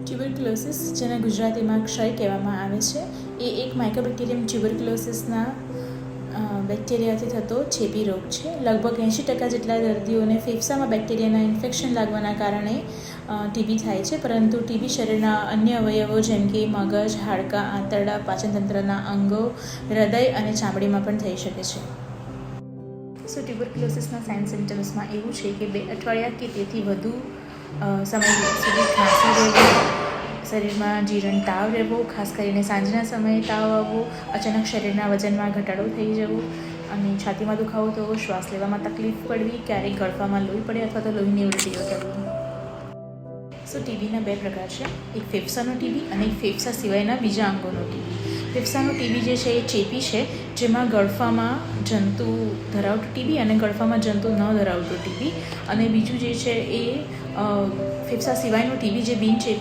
Tuberculosis, જેને ગુજરાતીમાં ક્ષય કહેવામાં આવે છે, એ એક માઇકોબેક્ટેરિયમ ટ્યુબરક્યુલોસિસના બેક્ટેરિયાથી થતો ચેપી રોગ છે. લગભગ 80% જેટલા દર્દીઓને ફેફસામાં બેક્ટેરિયાના ઇન્ફેક્શન લાગવાના કારણે ટીબી થાય છે, પરંતુ ટીબી શરીરના અન્ય અવયવો જેમ કે મગજ, હાડકાં, આંતરડા, પાચનતંત્રના અંગો, હૃદય અને ચામડીમાં પણ થઈ શકે છે. સો ટ્યુબરક્યુલોસિસના સાઇન સિમ્ટમ્સમાં એવું છે કે 2 અઠવાડિયા કે તેથી વધુ સમય સુધી ખાંસી રહેવી, શરીરમાં જીરણ તાવ રહેવો, ખાસ કરીને સાંજના સમયે તાવ આવવો, અચાનક શરીરના વજનમાં ઘટાડો થઈ જવો અને છાતીમાં દુખાવો થવો, શ્વાસ લેવામાં તકલીફ પડવી, ક્યારેક ગળફામાં લોહી પડે અથવા તો લોહીની ઉલટીઓ થવી. સો ટીબીના 2 પ્રકાર છે, એક ફેફસાનો ટીબી અને એક ફેફસા સિવાયના બીજા અંગોનો ટીબી. ફેફસાનો ટીબી જે છે એ ચેપી છે, જેમાં ગળફામાં જંતુ ધરાવતું ટીબી અને ગળફામાં જંતુ ન ધરાવતું ટીબી, અને બીજું જે છે એ ફેફસા સિવાયનું ટીબી જે બિનચેપી છે